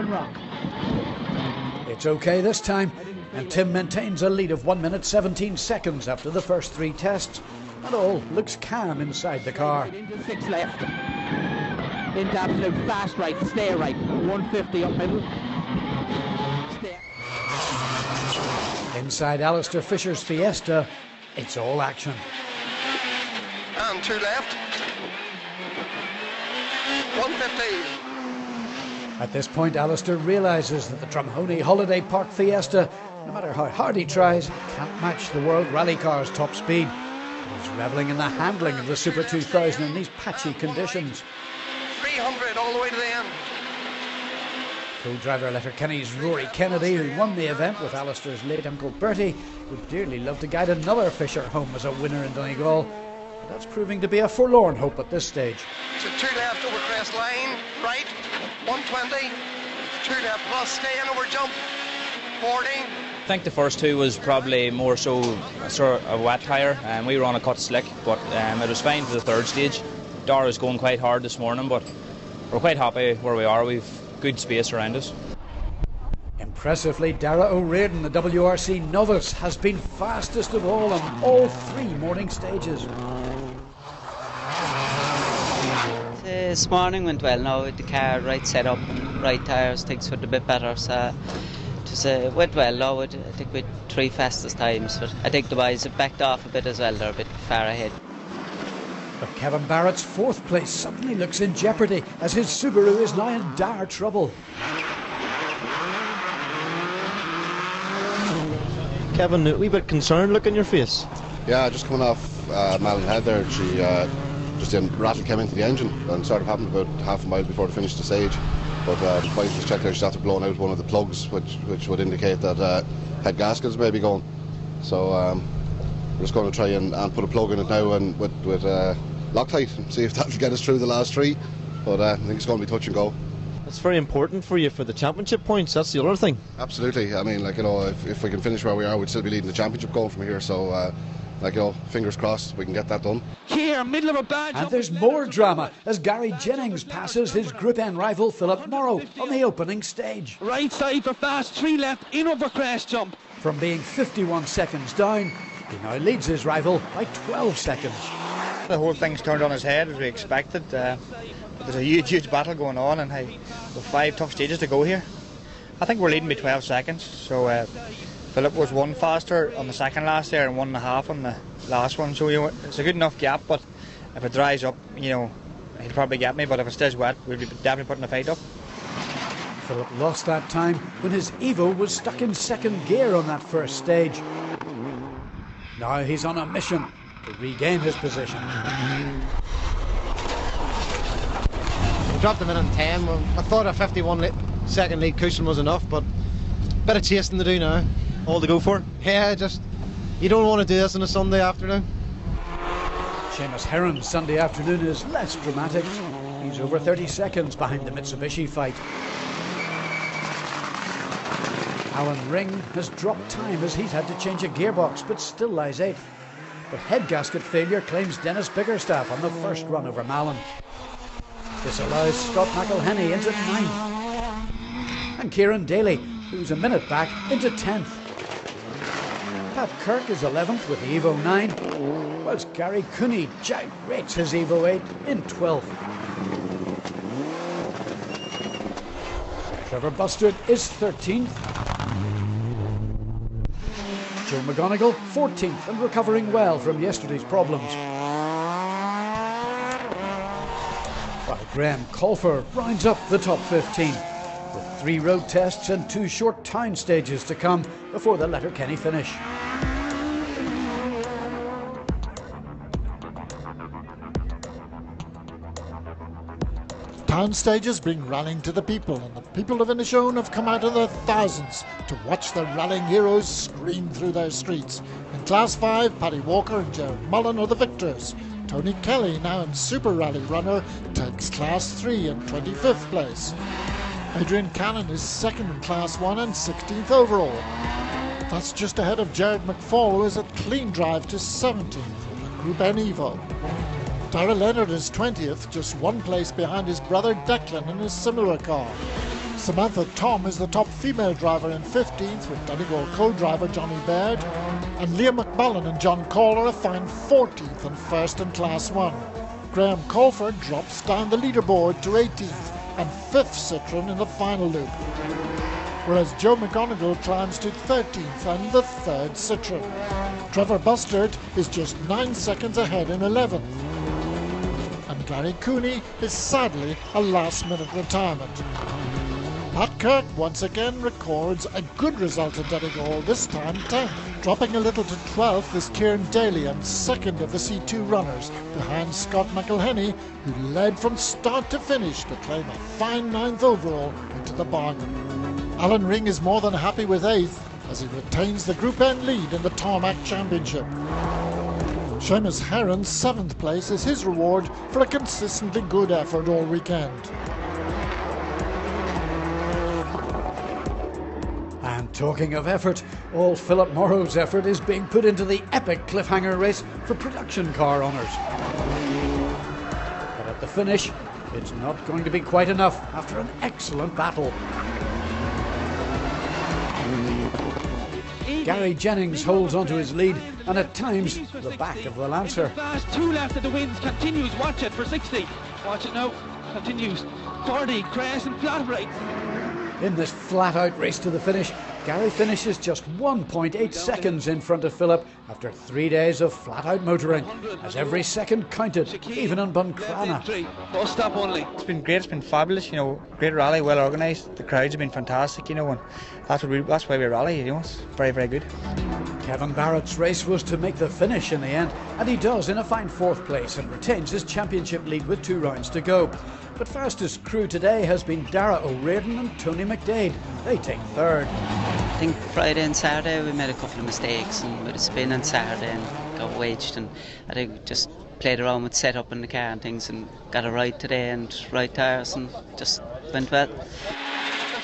Rock. It's okay this time, and Tim maintains a lead of 1 minute 17 seconds after the first 3 tests, and all looks calm inside the car. Into 6 left. Into absolute fast right, stay right. 150 up middle. Stay. Inside Alistair Fisher's Fiesta, it's all action. And 2 left. 150. At this point, Alistair realises that the Drumhoney Holiday Park Fiesta, no matter how hard he tries, can't match the World Rally Car's top speed. He's revelling in the handling of the Super 2000 in these patchy conditions. 300 all the way to the end. Co-driver Letterkenny's Rory Kennedy, who won the event with Alistair's late uncle Bertie, would dearly love to guide another Fisher home as a winner in Donegal. But that's proving to be a forlorn hope at this stage. So 2 left over crest line, right, 120, 2 left plus, stay in over jump, 40. I think the first 2 was probably more so a wet tyre, and we were on a cut slick, but it was fine for the 3rd stage. Dara was going quite hard this morning, but we're quite happy where we are. We've good space around us. Impressively, Dara O'Riordan, the WRC novice, has been fastest of all on all 3 morning stages. This morning went well now with the car, right setup, right tyres, things went a bit better, so it went well now. I think we had 3 fastest times, but I think the boys have backed off a bit as well, they're a bit far ahead. But Kevin Barrett's 4th place suddenly looks in jeopardy as his Subaru is now in dire trouble. Kevin, a wee bit concerned look on your face. Yeah, just coming off Malin Head there, she just a rattle came into the engine and sort of happened about half a mile before the finish of the stage. But the boys just checked there, she's after blowing out one of the plugs, which would indicate that head gaskets may be going. So we're just going to try and put a plug in it now and with Loctite and see if that'll get us through the last 3. But I think it's going to be touch and go. It's very important for you for the championship points, that's the other thing. Absolutely. I mean, like, you know, if we can finish where we are, we'd still be leading the championship going from here. So, like, you know, fingers crossed we can get that done. Here, middle of a badge. And there's more drama as Gary Jennings passes his Group N rival Philip Morrow on the opening stage. Right side for fast, 3 left, in over crest jump. From being 51 seconds down, he now leads his rival by 12 seconds. The whole thing's turned on its head as we expected. There's a huge battle going on, and with 5 tough stages to go here. I think we're leading by 12 seconds, so Philip was 1 faster on the second last there and 1.5 on the last one, so it's a good enough gap, but if it dries up, you know, he'll probably get me, but if it stays wet, we'll be definitely putting the fight up. Philip lost that time when his Evo was stuck in 2nd gear on that first stage. Now he's on a mission to regain his position. We dropped a minute and 10. I thought a 51-second lead cushion was enough, but a bit of chasing to do now. All to go for? Yeah, just you don't want to do this on a Sunday afternoon. Seamus Heron's Sunday afternoon is less dramatic. He's over 30 seconds behind the Mitsubishi fight. Alan Ring has dropped time as he's had to change a gearbox, but still lies 8th. But head gasket failure claims Dennis Biggerstaff on the first run over Malin. This allows Scott McElhenney into 9th. And Kieran Daly, who's a minute back, into 10th. Pat Kirk is 11th with the Evo 9, whilst Gary Cooney gyrates his Evo 8 in 12th. Trevor Bustard is 13th. Joe McGonigal 14th and recovering well from yesterday's problems. While Graham Colfer rounds up the top 15 with 3 road tests and 2 short town stages to come before the Letterkenny finish. Town stages bring rallying to the people, and the people of Inishowen have come out of their thousands to watch their rallying heroes scream through their streets. In Class 5, Paddy Walker and Gerard Mullen are the victors. Tony Kelly, now in Super Rally Runner, takes Class 3 in 25th place. Adrian Cannon is 2nd in Class 1 and 16th overall. That's just ahead of Jared McFall, who is at clean drive to 17th in the Group N Evo. Darrell Leonard is 20th, just 1 place behind his brother Declan in a similar car. Samantha Tom is the top female driver in 15th, with Donegal co-driver Johnny Baird, and Leah McMullen and John Caller are fine 14th and first in Class 1. Graham Colford drops down the leaderboard to 18th and 5th Citroen in the final loop, whereas Joe McGonigal climbs to 13th and the 3rd Citroen. Trevor Bustard is just 9 seconds ahead in 11th. And Gary Cooney is sadly a last-minute retirement. Pat Kirk once again records a good result at Donegal, this time 10th. Dropping a little to 12th is Kieran Daly and second of the C2 runners, behind Scott McElhenney, who led from start to finish to claim a fine 9th overall into the bargain. Alan Ring is more than happy with 8th as he retains the Group N lead in the Tarmac Championship. Seamus Heron's 7th place is his reward for a consistently good effort all weekend. And talking of effort, all Philip Morrow's effort is being put into the epic cliffhanger race for production car honours. But at the finish, it's not going to be quite enough after an excellent battle. Gary Jennings holds onto his lead, and at times the back of the Lancer. Fast, 2 left at the wins, continues, watch it for 60. Watch it now, continues. 40, crest and flat right. In this flat-out race to the finish, Gary finishes just 1.8 seconds in front of Philip after 3 days of flat-out motoring, as every second counted, even in Buncrana. Bus stop only. It's been great, it's been fabulous, you know, great rally, well organised. The crowds have been fantastic, you know, and that's why we rally, you know, it's very, very good. Kevin Barrett's race was to make the finish in the end, and he does in a fine 4th place and retains his championship lead with 2 rounds to go. But fastest crew today has been Dara O'Riordan and Tony McDade. They take 3rd. I think Friday and Saturday we made a couple of mistakes, and with a spin on Saturday and got wedged, and I think just played around with setup in the car and things and got it right today and right tyres and just went well.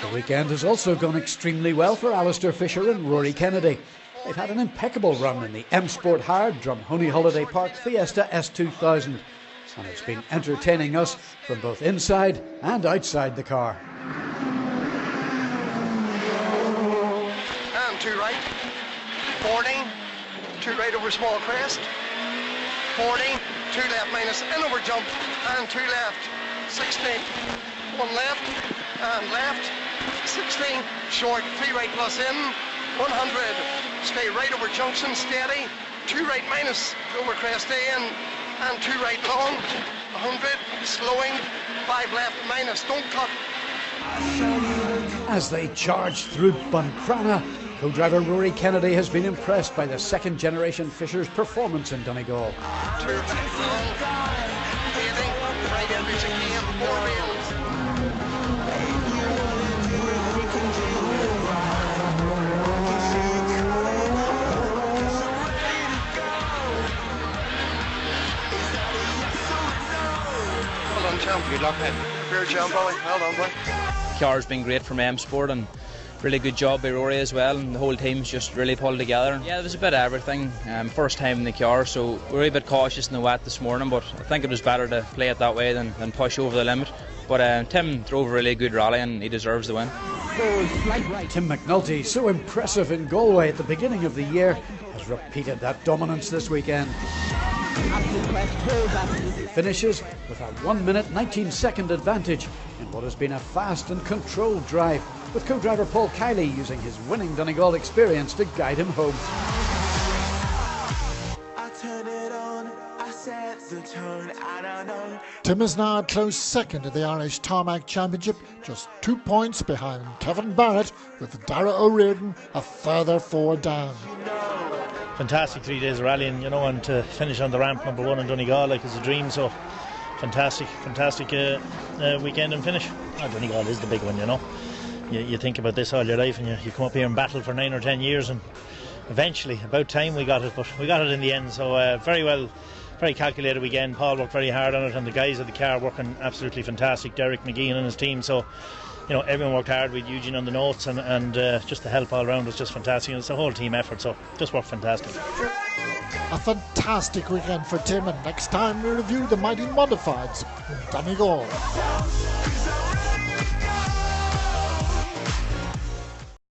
The weekend has also gone extremely well for Alistair Fisher and Rory Kennedy. They've had an impeccable run in the M Sport hired Drumhoney Holiday Park Fiesta S2000, and it's been entertaining us from both inside and outside the car. And 2 right, 40, 2 right over small crest, 40, 2 left minus in over jump, and 2 left, 60, 1 left, and left, 60, short, 3 right plus in, 100, stay right over junction, steady, 2 right minus over crest in, and 2 right long, 100, slowing, 5 left minus, don't cut. As they charge through Buncrana, co-driver Rory Kennedy has been impressed by the 2nd generation Fisher's performance in Donegal. 2 right long, 80, right entries again, 4 wheels. Good luck, mate. Fair jump, boy. Well done, boy. The car's been great from M Sport, and really good job by Rory as well, and the whole team's just really pulled together. Yeah, there was a bit of everything. First time in the car, so we were a bit cautious in the wet this morning, but I think it was better to play it that way than push over the limit. But Tim drove a really good rally, and he deserves the win. Tim McNulty, so impressive in Galway at the beginning of the year, has repeated that dominance this weekend. He finishes with a 1 minute 19 second advantage in what has been a fast and controlled drive, with co-driver Paul Kiley using his winning Donegal experience to guide him home. Tim is now a close second in the Irish Tarmac Championship, just 2 points behind Kevin Barrett, with Dara O'Riordan a further 4 down. Fantastic 3 days of rallying, you know, and to finish on the ramp number 1 in Donegal like it's a dream. So fantastic weekend and finish. Donegal is the big one, you know. You think about this all your life, and you come up here and battle for 9 or 10 years, and eventually, about time we got it, but we got it in the end. So very calculated weekend. Paul worked very hard on it, and the guys at the car working absolutely fantastic. Derek McGeehan and his team. So, you know, everyone worked hard with Eugene on the notes, and just the help all around was just fantastic. And it's a whole team effort, so just worked fantastic. A fantastic weekend for Tim, and next time we review the mighty modifieds in Donegal.